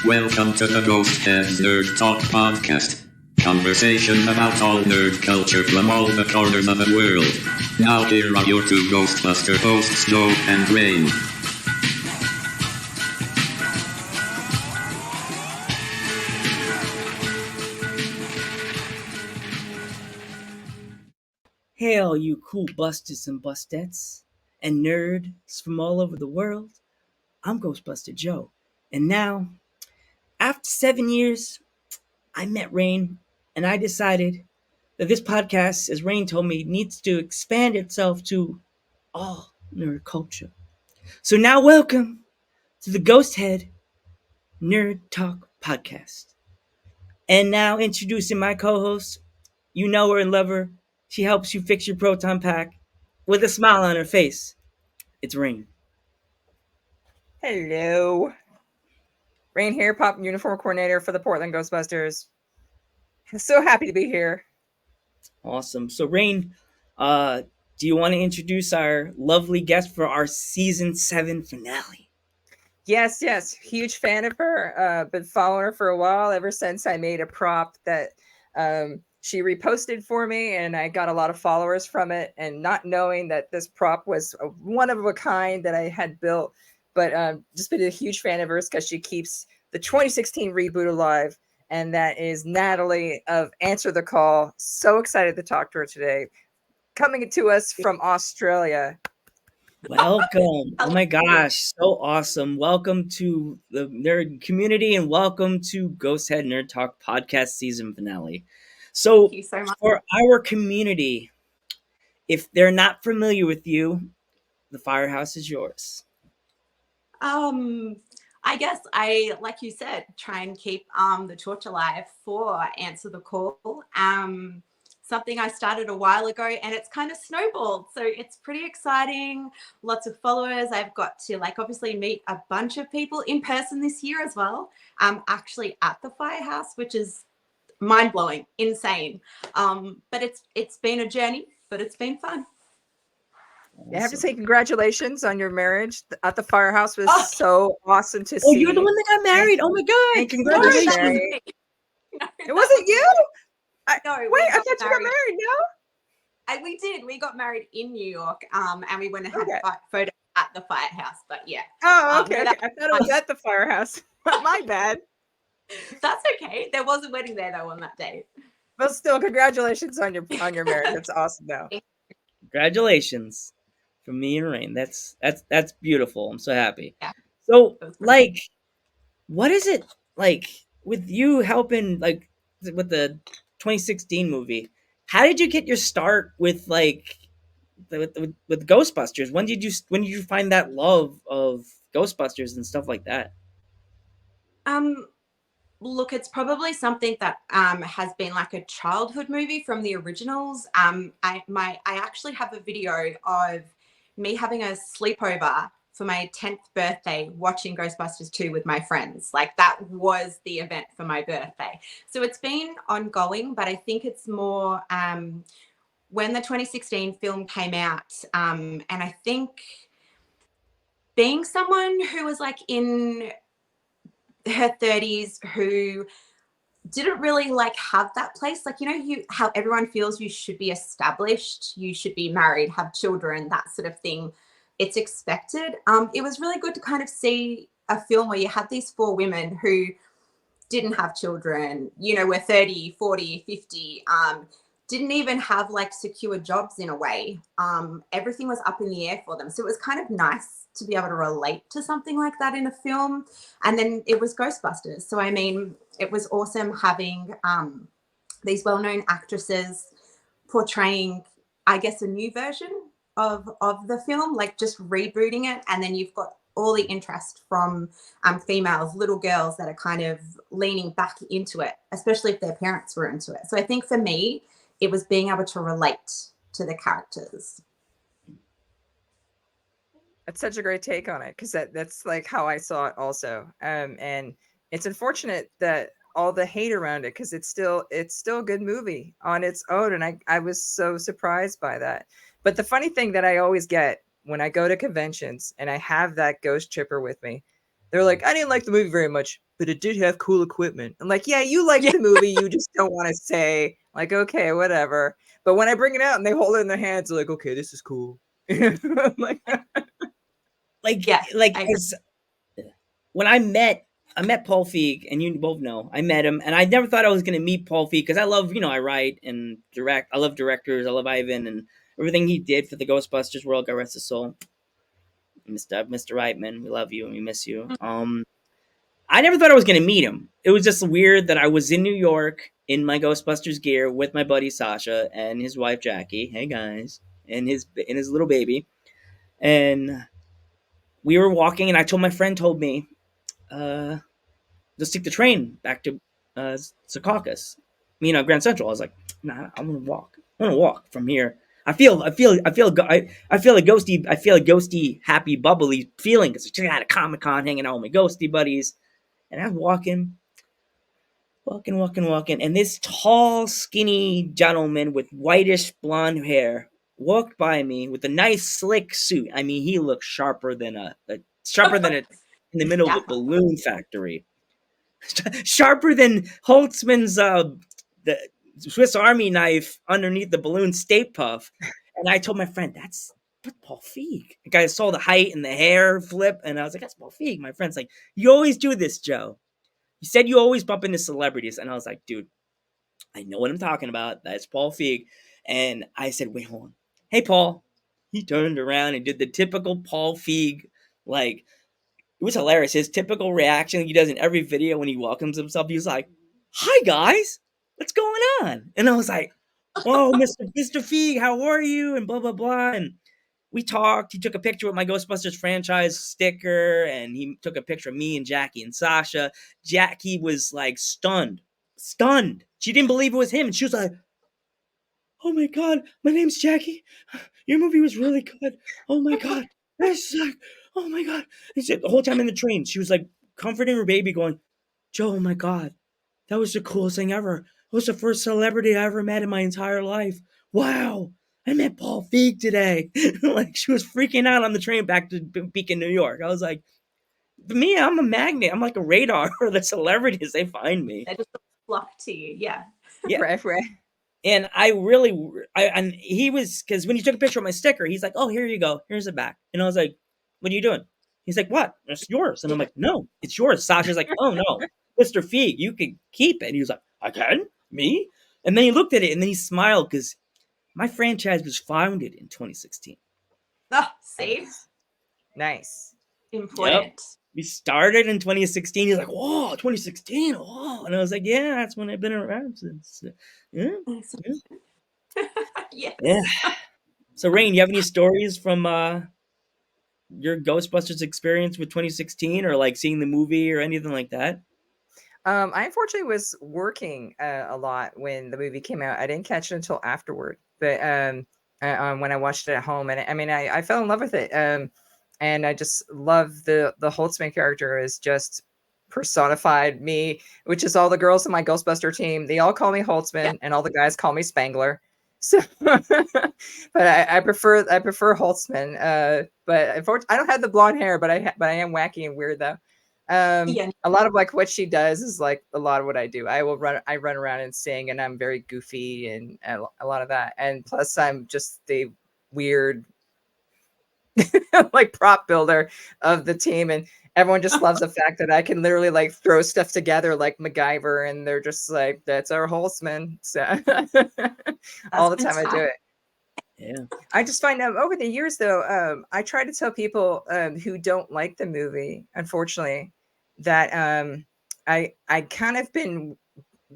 Welcome to the Ghost Head Nerd Talk Podcast. Conversation about all nerd culture from all the corners of the world. Now here are your two Ghostbuster hosts, Joe and Rain. Hail, you cool busters and bustettes, and nerds from all over the world. I'm Ghostbuster Joe, and now, after 7 years, I met Rain, and I decided that this podcast, as Rain told me, needs to expand itself to all nerd culture. So now, welcome to the Ghost Head Nerd Talk Podcast. And now, introducing my co-host, you know her and love her. She helps you fix your proton pack with a smile on her face. It's Rain. Hello. Rain here, Pop Uniform Coordinator for the Portland Ghostbusters. So happy to be here. Awesome. So, Rain, do you want to introduce our lovely guest for our season 7 finale? Yes. Huge fan of her. Been following her for a while, ever since I made a prop that she reposted for me, and I got a lot of followers from it, and not knowing that this prop was one of a kind that I had built. But just been a huge fan of hers because she keeps the 2016 reboot alive. And that is Natalie of Answer the Call. So excited to talk to her today. Coming to us from Australia. Welcome. Oh my gosh, so awesome. Welcome to the nerd community and welcome to Ghost Head Nerd Talk podcast season finale. So, Thank you so much. For our community, if they're not familiar with you, the firehouse is yours. I guess like you said, try and keep the torch alive for Answer the Call. Something I started a while ago, and it's kind of snowballed. So it's pretty exciting. Lots of followers. I've got to obviously meet a bunch of people in person this year as well. Actually at the firehouse, which is mind blowing, insane. But it's been a journey, but it's been fun. I have to say congratulations on your marriage at the firehouse. Was so awesome to see. Oh, you're the one that got married. Oh my god! And congratulations. No, it wasn't you. No, wait, I thought you got married. No, we did. We got married in New York, and we went and had a photo at the firehouse. But yeah. Oh, okay. I thought it was at the firehouse. My bad. That's okay. There was a wedding there though on that day. But still, congratulations on your marriage. That's awesome, though. Congratulations from me and Rain. That's beautiful. I'm so happy. Yeah. So, what is it like with you helping with the 2016 movie? How did you get your start with with Ghostbusters? When did you find that love of Ghostbusters and stuff like that? Look, it's probably something that has been like a childhood movie from the originals. I actually have a video of me having a sleepover for my 10th birthday watching Ghostbusters 2 with my friends. That was the event for my birthday. So it's been ongoing, but I think it's more when the 2016 film came out, and I think being someone who was in her 30s who didn't really have that place, how everyone feels you should be established, you should be married, have children, that sort of thing. It's expected. It was really good to kind of see a film where you had these 4 women who didn't have children, were 30, 40, 50, didn't even have secure jobs in a way. Everything was up in the air for them. So it was kind of nice to be able to relate to something like that in a film. And then it was Ghostbusters. So, I mean, it was awesome having these well-known actresses portraying, I guess, a new version of the film, just rebooting it. And then you've got all the interest from females, little girls that are kind of leaning back into it, especially if their parents were into it. So I think for me, it was being able to relate to the characters. That's such a great take on it, because that's how I saw it also. And it's unfortunate that all the hate around it, because it's still a good movie on its own, and I was so surprised by that. But the funny thing that I always get when I go to conventions and I have that ghost chipper with me, They're like, I didn't like the movie very much, but it did have cool equipment. I'm like, yeah, you liked Yeah. the movie. You just don't want to say, like, okay, whatever. But when I bring it out and they hold it in their hands, they're like, okay, this is cool. I'm like, Like, Yes, like I agree. as when I met Paul Feig, and you both know I met him, and I never thought I was gonna meet Paul Feig because I love, I write and direct. I love directors. I love Ivan and everything he did for the Ghostbusters world. God rest his soul, Mr. Reitman. We love you and we miss you. I never thought I was gonna meet him. It was just weird that I was in New York in my Ghostbusters gear with my buddy Sasha and his wife Jackie. Hey guys, and his little baby, and we were walking, and I told my friend told me, uh, let's take the train back to Secaucus, Grand Central. I was like, nah, I want to walk. I want to walk from here. I feel a ghosty, happy, bubbly feeling because I just had a Comic Con hanging out with my ghosty buddies, and I was walking, and this tall, skinny gentleman with whitish blonde hair walked by me with a nice, slick suit. I mean, he looked sharper than a in the middle of a Dapper. balloon factory. Sharper than Holtzman's the Swiss Army knife underneath the balloon Stay Puff. And I told my friend, that's Paul Feig. Like I saw the height and the hair flip, and I was like, that's Paul Feig. My friend's like, you always do this, Joe. You said you always bump into celebrities, and I was like, dude, I know what I'm talking about. That's Paul Feig. And I said, wait, hold on. Hey, Paul. He turned around and did the typical Paul Feig, like, it was hilarious. His typical reaction he does in every video when he welcomes himself, he was like, hi, guys. What's going on? And I was like, oh, Mr. Feig, how are you? And blah, blah, blah. And we talked. He took a picture with my Ghostbusters franchise sticker, and he took a picture of me and Jackie and Sasha. Jackie was like stunned. She didn't believe it was him, and she was like, "Oh my god, my name's Jackie. Your movie was really good. Oh my god, that's like, oh my god." And she, the whole time in the train, she was like comforting her baby, going, "Joe, oh my god, that was the coolest thing ever. It was the first celebrity I ever met in my entire life. Wow." I met Paul Feig today. Like she was freaking out on the train back to Beacon, New York. I was like, me, I'm a magnet. I'm like a radar for the celebrities. They find me. They just flock to you. Yeah. Yeah. right, right. And and he was, because when he took a picture of my sticker, he's like, oh, here you go. Here's it back. And I was like, what are you doing? He's like, what? It's yours. And I'm like, no, it's yours. Sasha's like, oh, no, Mr. Feig, you can keep it. And he was like, I can? Me? And then he looked at it and then he smiled because my franchise was founded in 2016. Oh, see? Nice. Important. We started in 2016. He's like, whoa, 2016. Whoa. And I was like, yeah, that's when I've been around since. Yeah. Yes. Yeah. So, Rain, you have any stories from your Ghostbusters experience with 2016 or like seeing the movie or anything like that? I unfortunately was working a lot when the movie came out. I didn't catch it until afterward, but when I watched it at home, and I mean, I fell in love with it. And I just love the Holtzman character is just personified me, which is all the girls in my Ghostbuster team. They all call me Holtzman, Yeah. and all the guys call me Spangler. So, but I prefer Holtzman. But unfortunately, I don't have the blonde hair, but I am wacky and weird though. Yeah. A lot of like what she does is like a lot of what I do. I run around and sing, and I'm very goofy and a lot of that. And plus, I'm just the weird like prop builder of the team, and everyone just loves the fact that I can literally like throw stuff together like MacGyver, and they're just like, "That's our Holtzman." So all the time I do it. Yeah. I just find out over the years, though, I try to tell people who don't like the movie, unfortunately, that I kind of been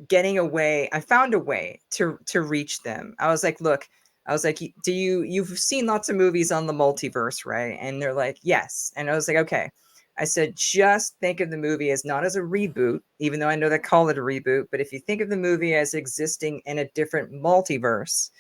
getting away. I found a way to reach them. I was like, look, I was like, you've seen lots of movies on the multiverse, right? And they're like, yes. And I was like, okay. I said, just think of the movie as not as a reboot, even though I know they call it a reboot, but if you think of the movie as existing in a different multiverse,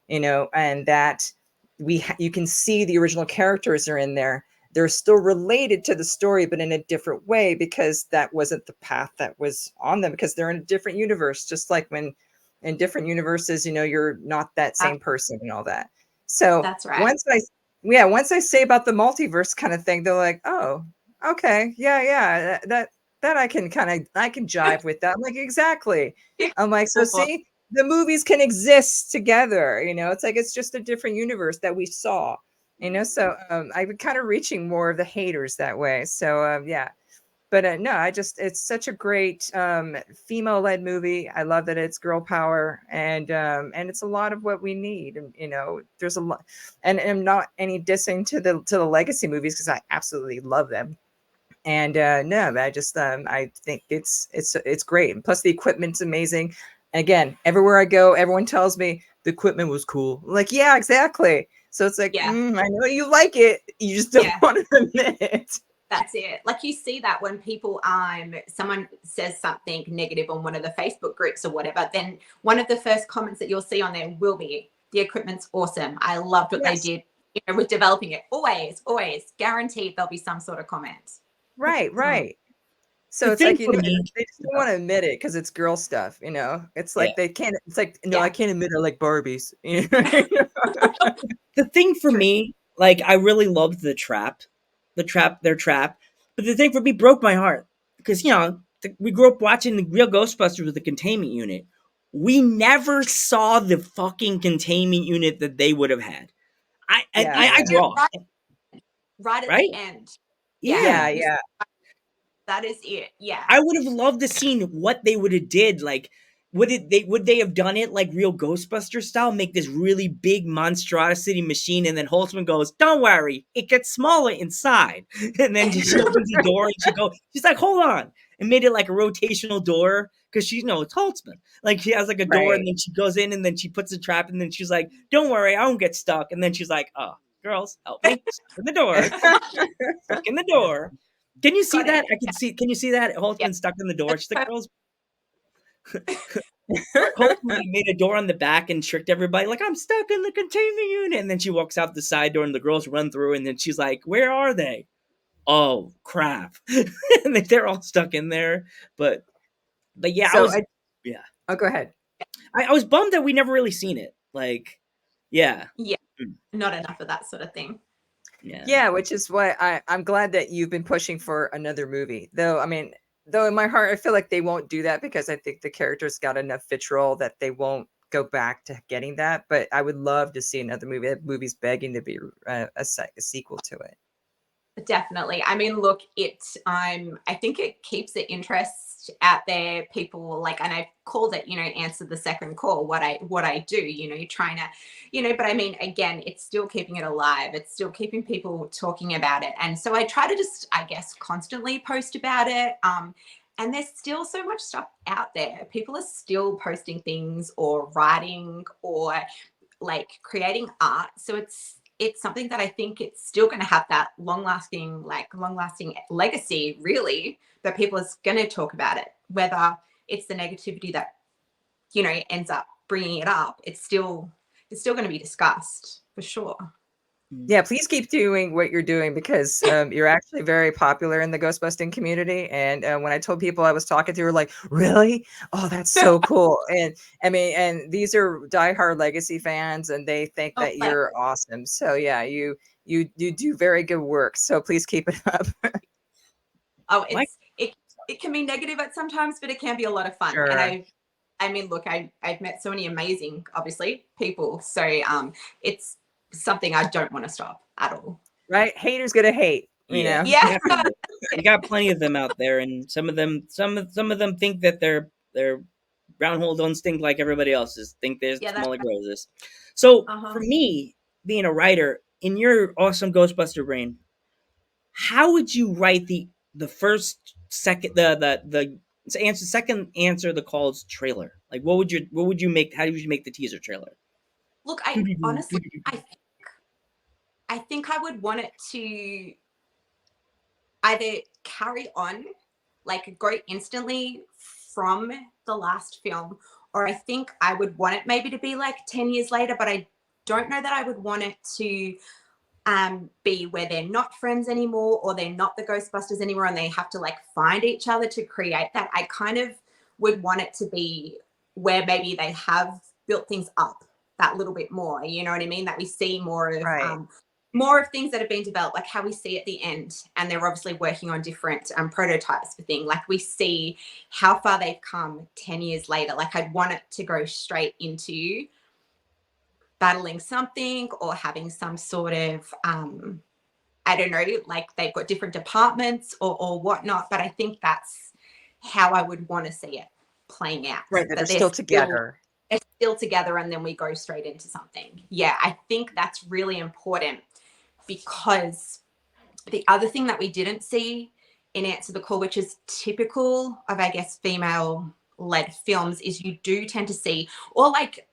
and that you can see the original characters are in there. They're still related to the story, but in a different way, because that wasn't the path that was on them, because they're in a different universe, just like when in different universes, you're not that same person and all that. So That's right. once I say about the multiverse kind of thing, they're like, oh, Okay, yeah, that I can I can jive with that. I'm like, exactly. I'm like, so see, the movies can exist together. It's like it's just a different universe that we saw. So I'm kind of reaching more of the haters that way. So yeah, but no, it's such a great female-led movie. I love that it's girl power, and it's a lot of what we need. And there's a lot, and I'm not any dissing to the legacy movies because I absolutely love them. And no, I just I think it's great. And plus the equipment's amazing. And again, everywhere I go, everyone tells me the equipment was cool. I'm like, yeah, exactly. So it's like, Yeah. I know you like it, you just don't want to admit it. That's it. Like you see that when people someone says something negative on one of the Facebook groups or whatever, then one of the first comments that you'll see on there will be, the equipment's awesome. I loved what they did, with developing it. Always guaranteed there'll be some sort of comment. Right. So The it's like, thing for me, they just don't want to admit it because it's girl stuff, It's like Yeah. they can't. It's like, no, I can't admit I like Barbies. the thing for me, like I really loved their trap, but the thing for me broke my heart because we grew up watching the real Ghostbusters with the containment unit. We never saw the fucking containment unit that they would have had. I draw Right at right. the end. Yeah. That is it. Yeah. I would have loved to seen what they would have did. Like, would they have done it like real Ghostbuster style? Make this really big monstrosity machine, and then Holtzman goes, "Don't worry, it gets smaller inside." And then she opens the door, and she's like, "Hold on," and made it like a rotational door because it's Holtzman. Like she has like a door, and then she goes in, and then she puts a trap, and then she's like, "Don't worry, I won't get stuck." And then she's like, "Oh, girls, help me! Stuck in the door, stuck in the door." Can you see that? Can you see that? Holtzman stuck in the door. She's like, girls. Holtzman made a door on the back and tricked everybody. Like, I'm stuck in the containment unit. And then she walks out the side door and the girls run through. And then she's like, where are they? Oh, crap. And they're all stuck in there. But yeah, So yeah. Oh, go ahead. I was bummed that we never really seen it. Like, yeah. Yeah. Not enough of that sort of thing. Yeah, which is why I'm glad that you've been pushing for another movie. Though in my heart, I feel like they won't do that because I think the characters got enough vitriol that they won't go back to getting that. But I would love to see another movie. That movie's begging to be a sequel to it. Definitely. I mean, look, I think it keeps the interest out there. People like, and I've called it, answer the second call, what I do, you're trying to, but I mean, again, it's still keeping it alive. It's still keeping people talking about it. And so I try to just, I guess, constantly post about it. And there's still so much stuff out there. People are still posting things or writing or like creating art. So it's something that I think it's still going to have that long-lasting legacy, really, that people are going to talk about it. Whether it's the negativity that, ends up bringing it up, it's still going to be discussed for sure. Yeah, please keep doing what you're doing because you're actually very popular in the ghost busting community. And when I told people I was talking to, they were like, "Really? Oh, that's so cool!" And I mean, and these are diehard Legacy fans, and they think that you're awesome. So yeah, you do very good work. So please keep it up. It can be negative at sometimes, but it can be a lot of fun. Sure. And I've met so many amazing, obviously, people. So it's something I don't want to stop at all. Right? Haters gonna hate. Yeah. You got plenty of them out there, and some of them think that their brown hole don't stink like everybody else's. Think they're small like roses. So for me, being a writer, in your awesome Ghostbuster brain, how would you write the second answer the call's trailer? Like what would you make? How would you make the teaser trailer? Look, I honestly, I think I would want it to either carry on, like go instantly from the last film, or I think I would want it maybe to be like 10 years later, but I don't know that I would want it to be where they're not friends anymore or they're not the Ghostbusters anymore and they have to like find each other to create that. I kind of would want it to be where maybe they have built things up that little bit more, you know what I mean? That we see more of more of things that have been developed, like how we see at the end, and they're obviously working on different prototypes for things. Like we see how far they've come 10 years later. Like I'd want it to go straight into battling something or having some sort of, I don't know, like they've got different departments or whatnot. But I think that's how I would want to see it playing out. Right, that they're still together. They're still together, and then we go straight into something. Yeah, I think that's really important, because the other thing that we didn't see in Answer the Call, which is typical of, I guess, female-led films, is you do tend to see, or like,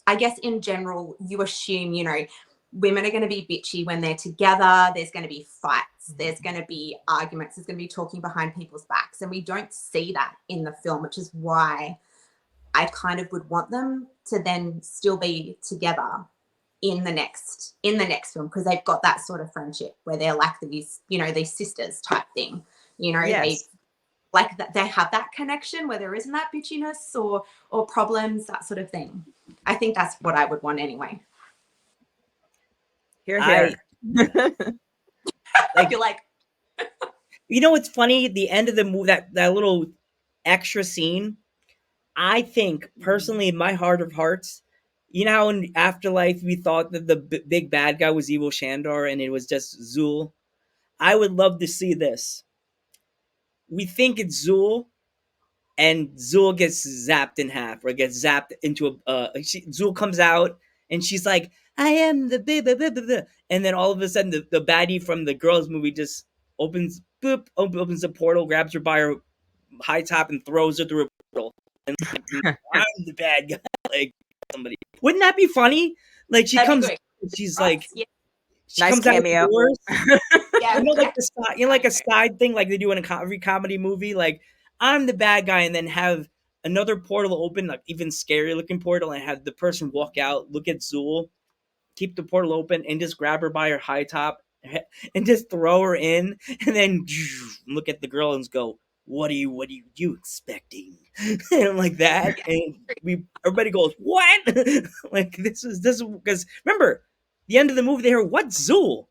I guess in general, you assume, you know, women are going to be bitchy when they're together. There's going to be fights. There's going to be arguments. There's going to be talking behind people's backs. And we don't see that in the film, which is why I kind of would want them to then still be together in the next film, because they've got that sort of friendship where they're like these, you know, these sisters type thing. You know, Yes. they like that, they have that connection where there isn't that bitchiness or problems, that sort of thing. I think that's what I would want anyway. Here, I- here. I feel like, You know what's funny? The end of the movie, that little extra scene, I think personally, in my heart of hearts, you know how in Afterlife we thought that the big bad guy was evil Shandor and it was just Zool? I would love to see this. We think it's Zool, and Zool gets zapped in half, or gets zapped into Zool comes out and she's like, I am the blah, blah, blah, blah, blah. And then all of a sudden the baddie from the girls movie just opens the portal, grabs her by her high top and throws her through a portal. And I'm the bad guy. Like, somebody. Wouldn't that be funny? Like she that'd be comes, great. she's like, Yeah. she Nice comes out of the cameo. doors. Yeah. You know, like like a side thing, like they do in every comedy movie. Like, I'm the bad guy, and then have another portal open, like even scary looking portal, and have the person walk out, look at Zool, keep the portal open, and just grab her by her high top and just throw her in, and then look at the girl and go, "What are you expecting?" And like that, and everybody goes, "What?" Like this is because remember, the end of the movie, they hear, "What's Zool?"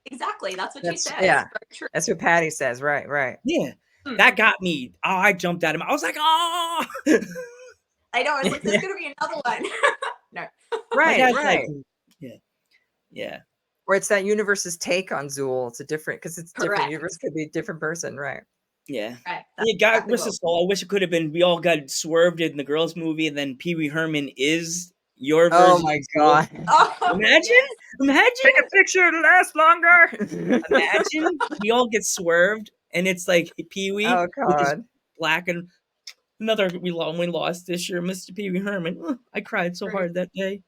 Exactly. That's what she says. Yeah. Very true. That's what Patty says. Right, right. Yeah, that got me. Oh, I jumped at him. I was like, "Oh!" I know. It's like, there's going to be another one. No. My Right, dad's right. like, yeah. Or it's that universe's take on Zool. It's a different, because it's different Correct. universe, could be a different person, right? Yeah. Right. Yeah, God exactly rest his soul. I wish it could have been. We all got swerved in the girls' movie, and then Pee Wee Herman is your version. Oh my god! Oh, Imagine, yes. imagine, Take a picture to last longer. imagine. We all get swerved, and it's like Pee Wee Oh with his god! black and another. We lost this year, Mr. Pee Wee Herman. Oh, I cried so hard that day.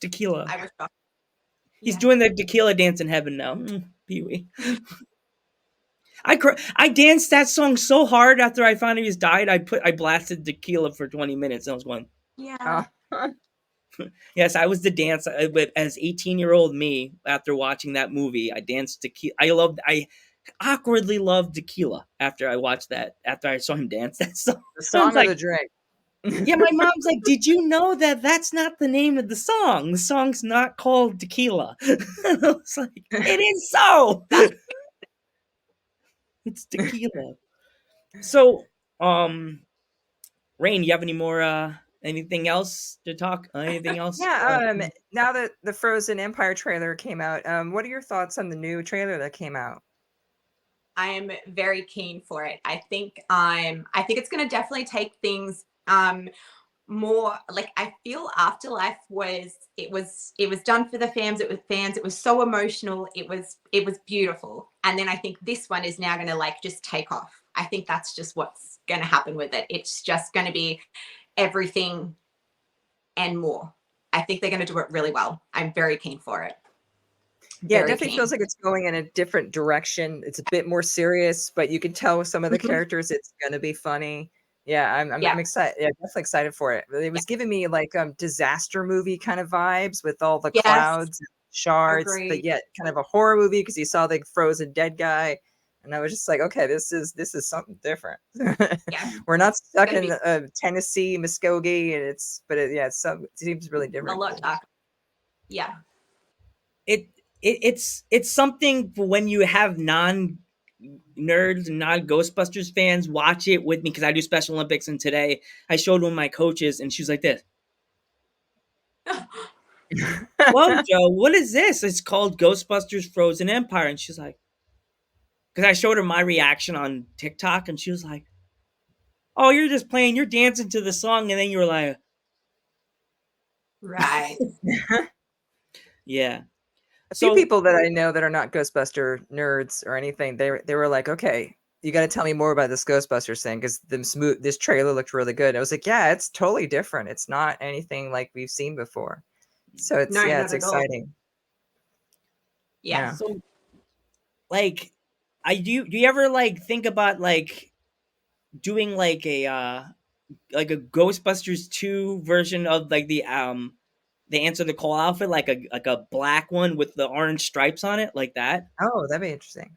Tequila. I was shocked. He's Yeah. doing the tequila dance in heaven now. Pee Wee. I danced that song so hard after I found he died. I blasted tequila for 20 minutes. And I was going, Yeah. yes, I was the dance. But as 18-year-old me, after watching that movie, I danced tequila. I awkwardly loved tequila after I watched that. After I saw him dance that song, The song like, or the drink? yeah, my mom's like, "Did you know that that's not the name of the song? The song's not called Tequila." I was like, "It is so. It's tequila." So, Rain, you have any more? Anything else to talk? Anything else? Yeah. Now that the Frozen Empire trailer came out, what are your thoughts on the new trailer that came out? I am very keen for it. I think it's going to definitely take things more, like, I feel Afterlife was done for the fans. It was so emotional. It was beautiful. And then I think this one is now going to like just take off. I think that's just what's going to happen with it. It's just going to be everything and more. I think they're going to do it really well. I'm very keen for it. Yeah, Very it definitely keen. feels like it's going in a different direction. It's a bit more serious, but you can tell with some of the characters it's going to be funny. Yeah, I'm excited. Yeah, definitely excited for it. It was giving me like disaster movie kind of vibes with all the Yes. clouds, and shards, but Agreed. yet kind of a horror movie because you saw the frozen dead guy, and I was just like, okay, this is something different. Yeah. We're not stuck Gonna in Tennessee, Muskogee, and it seems really different. A lot darker. Yeah. it's something for when you have non nerds and non Ghostbusters fans watch it with me because I do Special Olympics, and today I showed one of my coaches and she was like this. Whoa, Joe, what is this? It's called Ghostbusters Frozen Empire. And she's like, because I showed her my reaction on TikTok, and she was like, oh, you're just playing, you're dancing to the song, and then you were like, Right. yeah. A few So people that I know that are not Ghostbuster nerds or anything, they were like, okay, you got to tell me more about this Ghostbusters thing because this trailer looked really good. And I was like, yeah, it's totally different. It's not anything like we've seen before. So No, it's not at all. exciting. Yeah. Yes. so like I do you ever like think about like doing like a Ghostbusters 2 version of like the answer the call outfit, like a black one with the orange stripes on it, like that? Oh, that'd be interesting.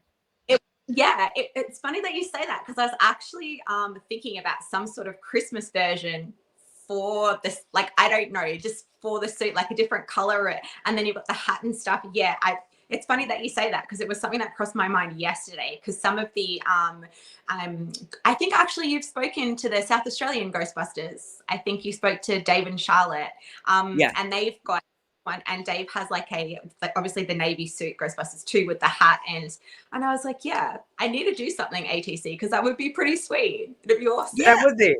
It's funny that you say that because I was actually thinking about some sort of Christmas version for this, like, I don't know, just for the suit, like a different color, and then you've got the hat and stuff. Yeah, it's funny that you say that because it was something that crossed my mind yesterday because some of the I think actually you've spoken to the South Australian Ghostbusters. I think you spoke to Dave and Charlotte, Yeah. and they've got one, and Dave has like obviously the navy suit Ghostbusters 2 with the hat, and I was like, yeah, I need to do something ATC because that would be pretty sweet. It'd be awesome. That would be.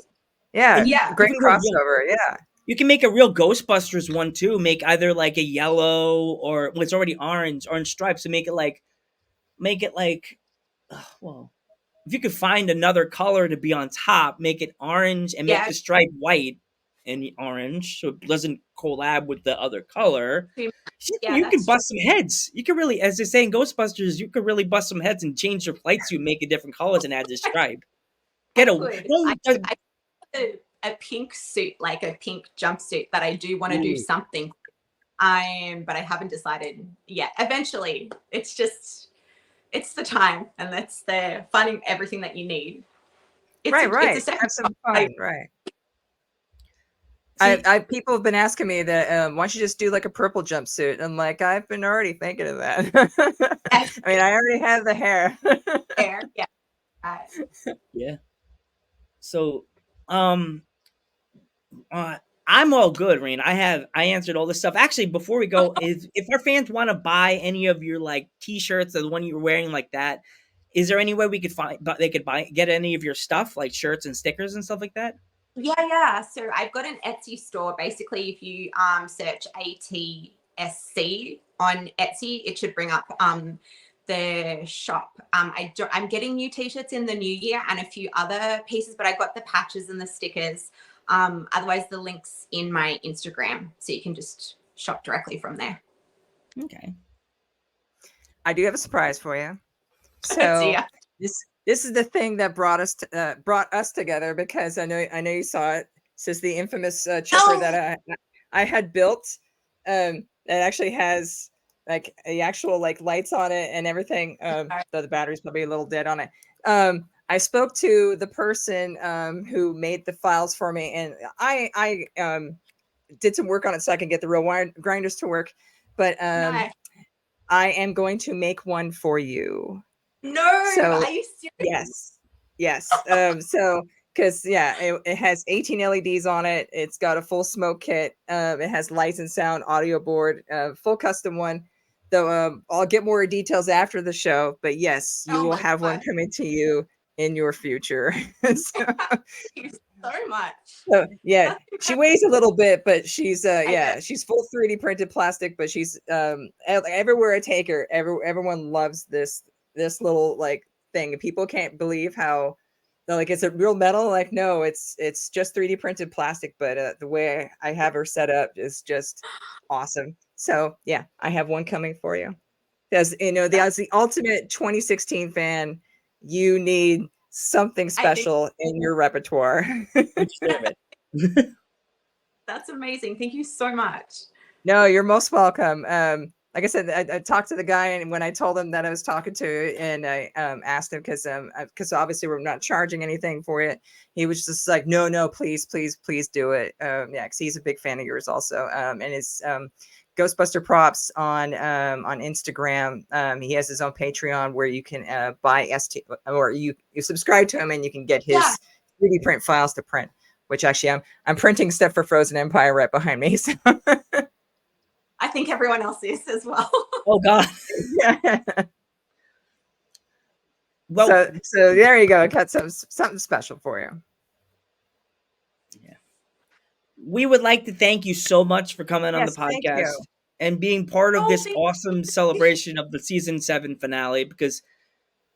Yeah. And Yeah. Great you can go real, crossover. Yeah. you can make a real Ghostbusters one too. Make either like a yellow or well, it's already orange stripes, and make it like well, if you could find another color to be on top, make it orange and make Yeah. the stripe white and orange so it doesn't collab with the other color. Yeah, You can that's true. bust some heads. You can really, as they say in Ghostbusters, you could really bust some heads and change your flight suit, make it different colors, and add this stripe. Get I a could. don't A pink suit, like a pink jumpsuit that I do want to do Ooh. something. But I haven't decided yet. Eventually, it's the time, and that's the finding everything that you need. Right. It's a Have some fun. like, Right. See, People have been asking me that why don't you just do like a purple jumpsuit? I'm like, I've been already thinking of that. I mean, I already have the hair. hair. Yeah. yeah. So, um, I'm all good, Rain. I answered all this stuff. Actually, before we go, if our fans want to buy any of your like T-shirts, the one you were wearing, like that, is there any way we could find? But they could get any of your stuff, like shirts and stickers and stuff like that. Yeah. So I've got an Etsy store. Basically, if you search ATSC on Etsy, it should bring up the shop. I'm getting new t-shirts in the new year and a few other pieces, but I got the patches and the stickers. Otherwise, the link's in my Instagram, so you can just shop directly from there. Okay. I do have a surprise for you. So So yeah. this is the thing that brought us together because I know you saw it. This is the infamous chipper that I had built. That actually has like the actual like lights on it and everything. Though the battery's probably a little dead on it. I spoke to the person who made the files for me, and I did some work on it so I can get the real wire grinders to work. But Nice. I am going to make one for you. No, So are you serious? yes. So because it has 18 LEDs on it. It's got a full smoke kit. It has lights and sound, audio board, full custom one. Though I'll get more details after the show. But yes, you Oh will my have one God. coming to you in your future. So, Thank you so much. so yeah, That's she incredible. weighs a little bit, but she's bet. she's full 3D printed plastic. But she's everywhere I take her, everyone loves this little like thing. People can't believe how they're like, it's a real metal. Like, no, it's just 3D printed plastic. But the way I have her set up is just awesome. So yeah, I have one coming for you. As you know, as the ultimate 2016 fan, you need something special in your repertoire. That's amazing. Thank you so much. No, you're most welcome. Like I said, I talked to the guy, and when I told him that I was talking to, and I asked him because obviously we're not charging anything for it, he was just like, no, please do it. Yeah, because he's a big fan of yours also, and his Ghostbuster Props on Instagram. He has his own Patreon where you can buy or you subscribe to him and you can get his 3D print files to print. Which actually I'm printing stuff for Frozen Empire right behind me. So. I think everyone else is as well. Oh God. Yeah. Well, so there you go. I got something special for you. Yeah. We would like to thank you so much for coming on the Thank podcast you. and being part of this thank awesome celebration of the season 7 finale. Because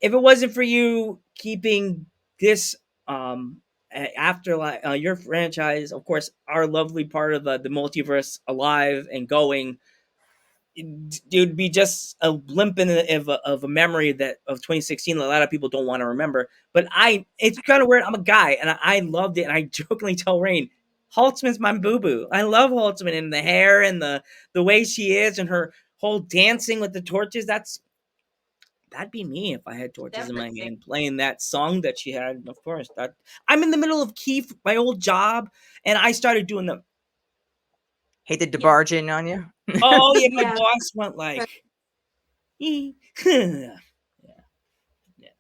if it wasn't for you keeping this afterlife, your franchise, of course, our lovely part of the multiverse alive and going, it would be just a blimp of a memory that of 2016 that a lot of people don't want to remember. But it's kind of weird. I'm a guy and I loved it, and I jokingly tell Rain, Holtzman's my boo boo. I love Holtzman and the hair and the way she is and her whole dancing with the torches. That'd be me if I had torches in my hand playing that song that she had. Of course, that I'm in the middle of Keith, my old job, and I started doing the. Hated to barge in on you. Oh yeah, my Yeah. boss went like. Yeah.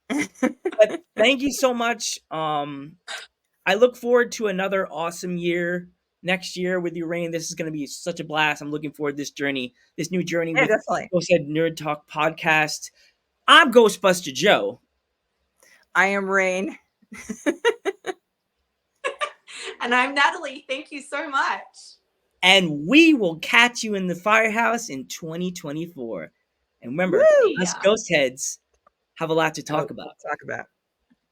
But thank you so much. I look forward to another awesome year next year with you, Rain. This is going to be such a blast. I'm looking forward to this new journey Yeah, with definitely. Ghost Head Nerd Talk podcast. I'm Ghostbuster Joe. I am Rain. And I'm Natalie. Thank you so much. And we will catch you in the firehouse in 2024. And remember, Woo! us ghost heads have a lot to talk about. Talk about.